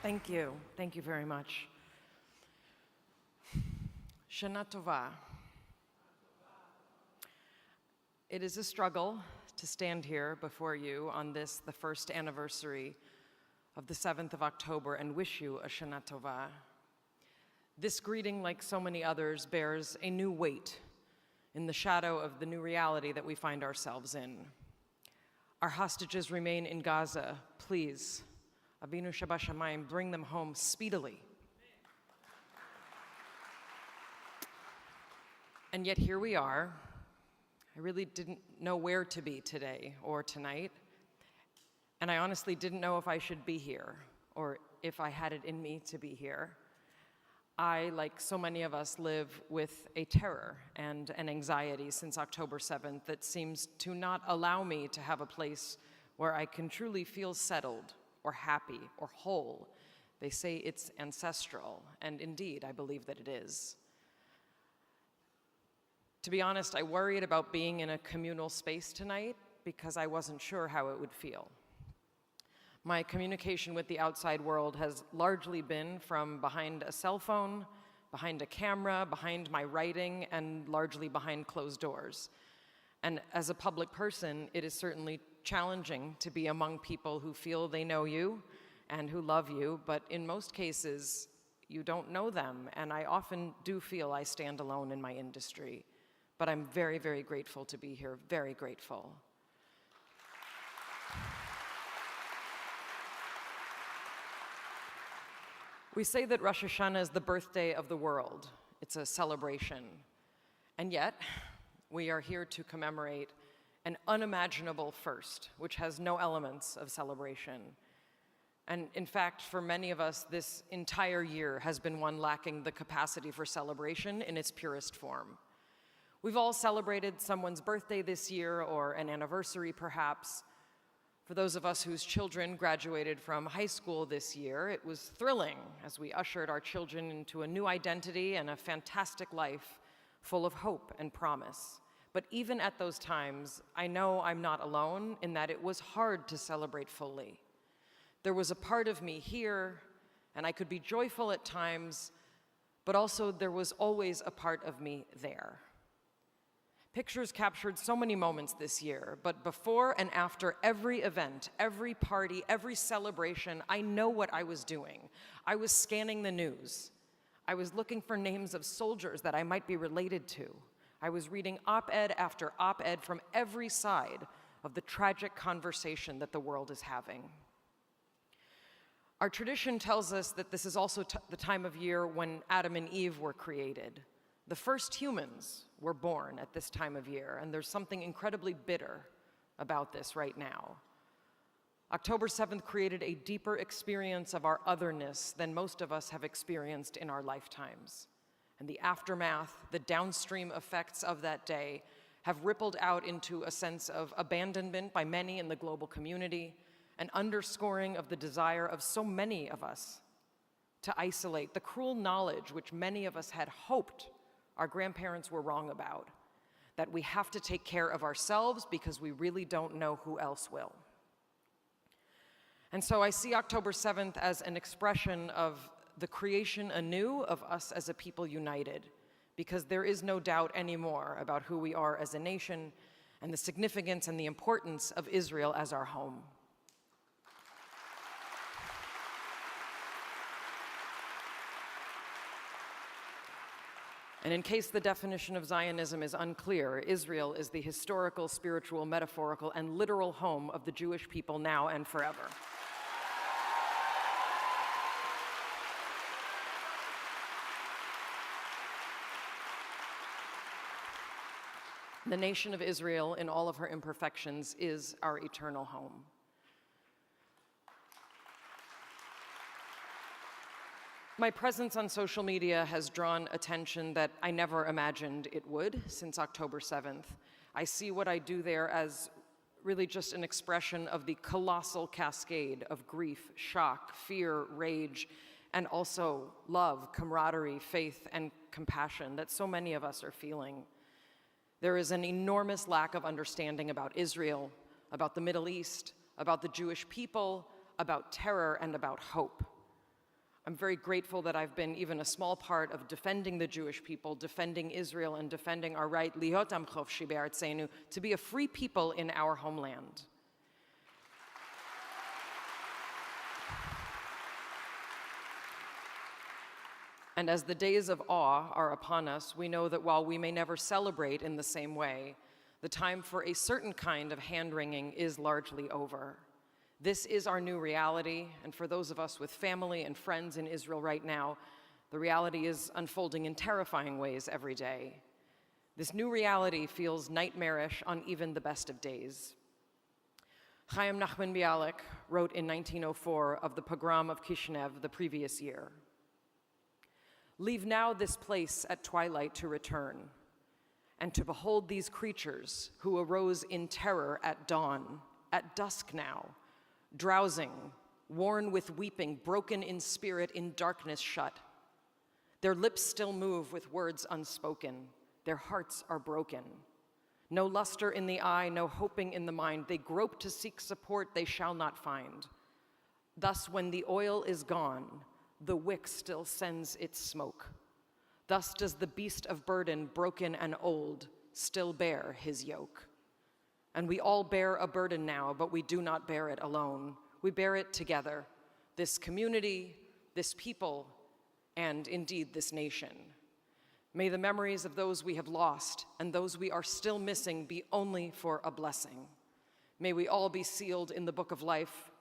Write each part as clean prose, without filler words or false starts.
Thank you. Thank you very much. Shana Tova. It is a struggle to stand here before you on this, the first anniversary of the 7th of October, and wish you a Shana Tova. This greeting, like so many others, bears a new weight in the shadow of the new reality that we find ourselves in. Our hostages remain in Gaza. Please, Abinu Shabashamayim, bring them home speedily. And yet here we are. I really didn't know where to be today or tonight. And I honestly didn't know if I should be here or if I had it in me to be here. I, like so many of us, live with a terror and an anxiety since October 7th that seems to not allow me to have a place where I can truly feel settled or happy or whole. They say it's ancestral, and indeed, I believe that it is. To be honest, I worried about being in a communal space tonight because I wasn't sure how it would feel. My communication with the outside world has largely been from behind a cell phone, behind a camera, behind my writing, and largely behind closed doors. And as a public person, it is certainly challenging to be among people who feel they know you and who love you, but in most cases, you don't know them, and I often do feel I stand alone in my industry. But I'm very, very grateful to be here, very grateful. We say that Rosh Hashanah is the birthday of the world. It's a celebration. And yet, we are here to commemorate an unimaginable first, which has no elements of celebration. And in fact, for many of us, this entire year has been one lacking the capacity for celebration in its purest form. We've all celebrated someone's birthday this year, or an anniversary perhaps. For those of us whose children graduated from high school this year, it was thrilling as we ushered our children into a new identity and a fantastic life full of hope and promise. But even at those times, I know I'm not alone in that it was hard to celebrate fully. There was a part of me here, and I could be joyful at times, but also there was always a part of me there. Pictures captured so many moments this year, but before and after every event, every party, every celebration, I know what I was doing. I was scanning the news. I was looking for names of soldiers that I might be related to. I was reading op-ed after op-ed from every side of the tragic conversation that the world is having. Our tradition tells us that this is also the time of year when Adam and Eve were created. The first humans were born at this time of year, and there's something incredibly bitter about this right now. October 7th created a deeper experience of our otherness than most of us have experienced in our lifetimes. And the aftermath, the downstream effects of that day have rippled out into a sense of abandonment by many in the global community, an underscoring of the desire of so many of us to isolate, the cruel knowledge which many of us had hoped our grandparents were wrong about, that we have to take care of ourselves because we really don't know who else will. And so I see October 7th as an expression of the creation anew of us as a people united, because there is no doubt anymore about who we are as a nation and the significance and the importance of Israel as our home. And in case the definition of Zionism is unclear, Israel is the historical, spiritual, metaphorical, and literal home of the Jewish people now and forever. The nation of Israel, in all of her imperfections, is our eternal home. My presence on social media has drawn attention that I never imagined it would since October 7th. I see what I do there as really just an expression of the colossal cascade of grief, shock, fear, rage, and also love, camaraderie, faith, and compassion that so many of us are feeling. There is an enormous lack of understanding about Israel, about the Middle East, about the Jewish people, about terror, and about hope. I'm very grateful that I've been even a small part of defending the Jewish people, defending Israel, and defending our right, liot am chofshi be'artzeinu, to be a free people in our homeland. And as the days of awe are upon us, we know that while we may never celebrate in the same way, the time for a certain kind of hand-wringing is largely over. This is our new reality, and for those of us with family and friends in Israel right now, the reality is unfolding in terrifying ways every day. This new reality feels nightmarish on even the best of days. Mayim Bialik wrote in 1904 of the pogrom of Kishinev the previous year. Leave now this place at twilight to return, and to behold these creatures who arose in terror at dawn, at dusk now, drowsing, worn with weeping, broken in spirit, in darkness shut. Their lips still move with words unspoken. Their hearts are broken. No luster in the eye, no hoping in the mind. They grope to seek support they shall not find. Thus, when the oil is gone, the wick still sends its smoke. Thus does the beast of burden, broken and old, still bear his yoke. And we all bear a burden now, but we do not bear it alone. We bear it together, this community, this people, and indeed this nation. May the memories of those we have lost and those we are still missing be only for a blessing. May we all be sealed in the book of life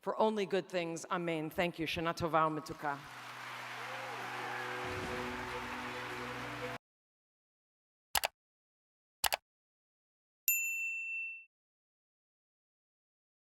for only good things. Amen. Thank you. Shana tova u'metuka.